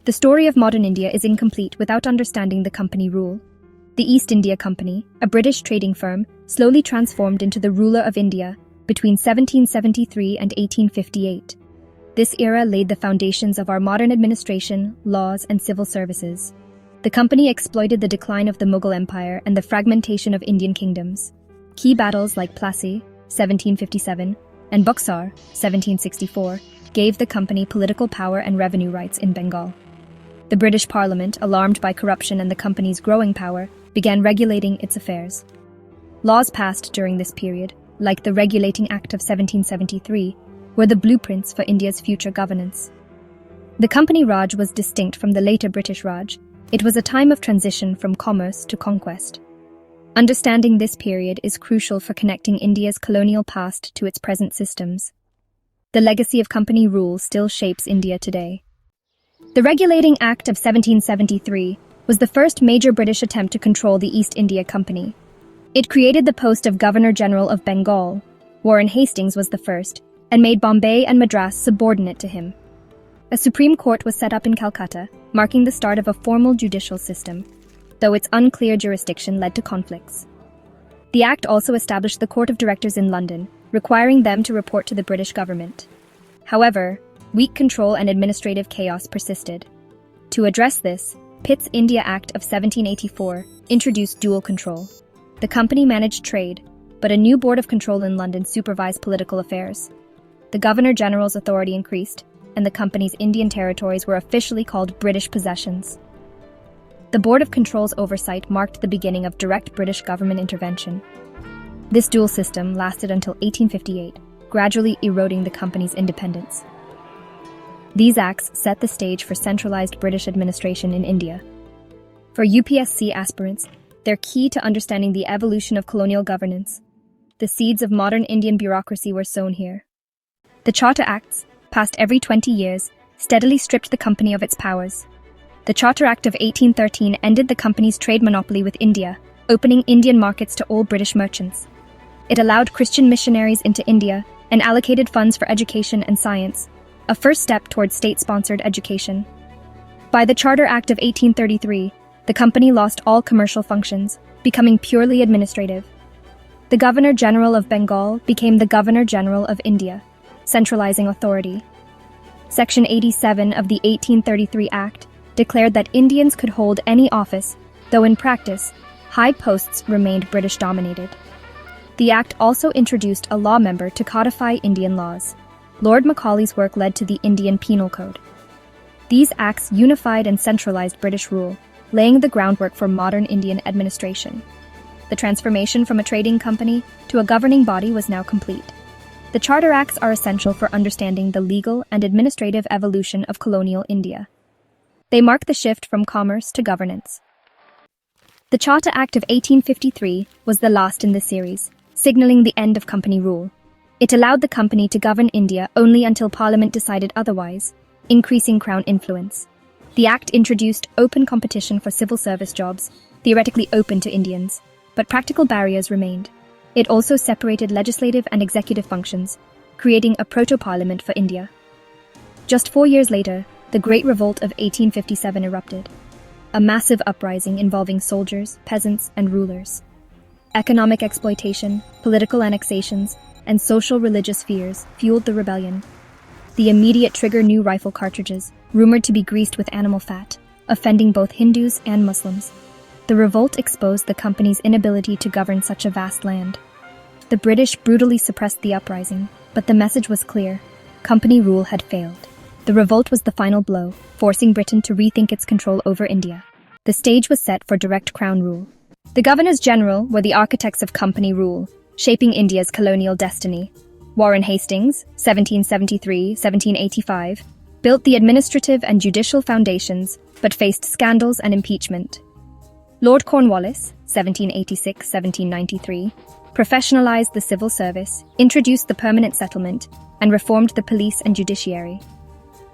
The story of modern India is incomplete without understanding the company rule. The East India Company, a British trading firm, slowly transformed into the ruler of India between 1773 and 1858. This era laid the foundations of our modern administration, laws, and civil services. The company exploited the decline of the Mughal Empire and the fragmentation of Indian kingdoms. Key battles like Plassey, 1757, and Buxar, 1764, gave the company political power and revenue rights in Bengal. The British Parliament, alarmed by corruption and the company's growing power, began regulating its affairs. Laws passed during this period, like the Regulating Act of 1773, were the blueprints for India's future governance. The Company Raj was distinct from the later British Raj. It was a time of transition from commerce to conquest. Understanding this period is crucial for connecting India's colonial past to its present systems. The legacy of company rule still shapes India today. The Regulating Act of 1773 was the first major British attempt to control the East India Company. It created the post of Governor-General of Bengal. Warren Hastings was the first, and made Bombay and Madras subordinate to him. A Supreme Court was set up in Calcutta, marking the start of a formal judicial system, though its unclear jurisdiction led to conflicts. The Act also established the Court of Directors in London, requiring them to report to the British government. However, weak control and administrative chaos persisted. To address this, Pitt's India Act of 1784 introduced dual control. The company managed trade, but a new board of control in London supervised political affairs. The Governor-General's authority increased, and the company's Indian territories were officially called British possessions. The Board of Control's oversight marked the beginning of direct British government intervention. This dual system lasted until 1858, gradually eroding the company's independence. These acts set the stage for centralized British administration in India. For UPSC aspirants, they're key to understanding the evolution of colonial governance. The seeds of modern Indian bureaucracy were sown here. The Charter Acts, passed every 20 years, steadily stripped the company of its powers. The Charter Act of 1813 ended the company's trade monopoly with India, opening Indian markets to all British merchants. It allowed Christian missionaries into India and allocated funds for education and science, a first step towards state-sponsored education. By the Charter Act of 1833, the company lost all commercial functions, becoming purely administrative. The Governor-General of Bengal became the Governor-General of India, centralizing authority. Section 87 of the 1833 Act declared that Indians could hold any office, though in practice, high posts remained British-dominated. The Act also introduced a law member to codify Indian laws. Lord Macaulay's work led to the Indian Penal Code. These acts unified and centralized British rule, laying the groundwork for modern Indian administration. The transformation from a trading company to a governing body was now complete. The Charter Acts are essential for understanding the legal and administrative evolution of colonial India. They mark the shift from commerce to governance. The Charter Act of 1853 was the last in this series, signaling the end of company rule. It allowed the company to govern India only until Parliament decided otherwise, increasing Crown influence. The Act introduced open competition for civil service jobs, theoretically open to Indians, but practical barriers remained. It also separated legislative and executive functions, creating a proto-parliament for India. Just 4 years later, the Great Revolt of 1857 erupted, a massive uprising involving soldiers, peasants, and rulers. Economic exploitation, political annexations, and social-religious fears fueled the rebellion. The immediate trigger new rifle cartridges, rumored to be greased with animal fat, offending both Hindus and Muslims. The revolt exposed the company's inability to govern such a vast land. The British brutally suppressed the uprising, but the message was clear: company rule had failed. The revolt was the final blow, forcing Britain to rethink its control over India. The stage was set for direct crown rule. The governors-general were the architects of company rule, shaping India's colonial destiny. Warren Hastings, 1773-1785, built the administrative and judicial foundations, but faced scandals and impeachment. Lord Cornwallis, 1786-1793, professionalized the civil service, introduced the permanent settlement, and reformed the police and judiciary.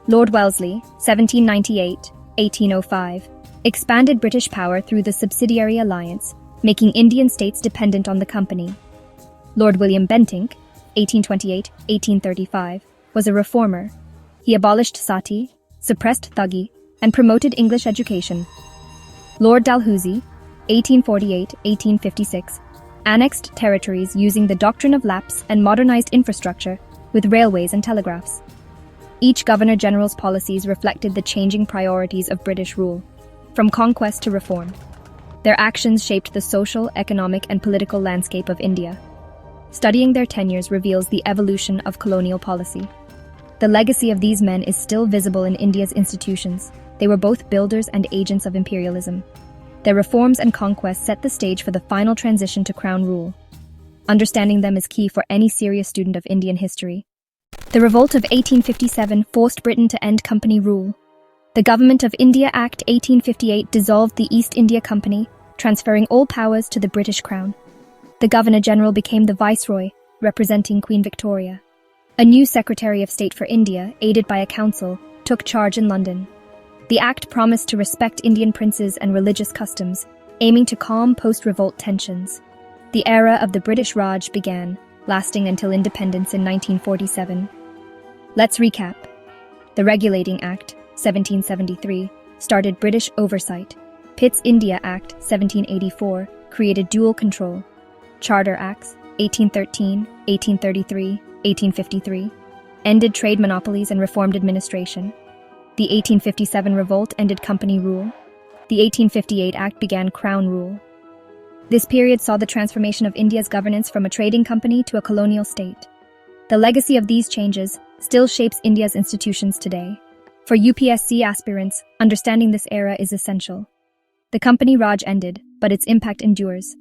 Lord Wellesley, 1798-1805, expanded British power through the subsidiary alliance, making Indian states dependent on the company. Lord William Bentinck, 1828-1835, was a reformer. He abolished sati, suppressed thuggee, and promoted English education. Lord Dalhousie, 1848-1856, annexed territories using the doctrine of lapse and modernized infrastructure with railways and telegraphs. Each Governor-General's policies reflected the changing priorities of British rule, from conquest to reform. Their actions shaped the social, economic, and political landscape of India. Studying their tenures reveals the evolution of colonial policy. The legacy of these men is still visible in India's institutions. They were both builders and agents of imperialism. Their reforms and conquests set the stage for the final transition to crown rule. Understanding them is key for any serious student of Indian history. The Revolt of 1857 forced Britain to end company rule. The Government of India Act 1858 dissolved the East India Company, transferring all powers to the British Crown. The Governor-General became the Viceroy, representing Queen Victoria. A new Secretary of State for India, aided by a council, took charge in London. The act promised to respect Indian princes and religious customs, aiming to calm post-revolt tensions. The era of the British Raj began, lasting until independence in 1947. Let's recap. The Regulating Act, 1773, started British oversight. Pitt's India Act, 1784, created dual control. Charter Acts, 1813, 1833, 1853, ended trade monopolies and reformed administration. The 1857 Revolt ended company rule. The 1858 Act began Crown rule. This period saw the transformation of India's governance from a trading company to a colonial state. The legacy of these changes still shapes India's institutions today. For UPSC aspirants, understanding this era is essential. The company Raj ended, but its impact endures.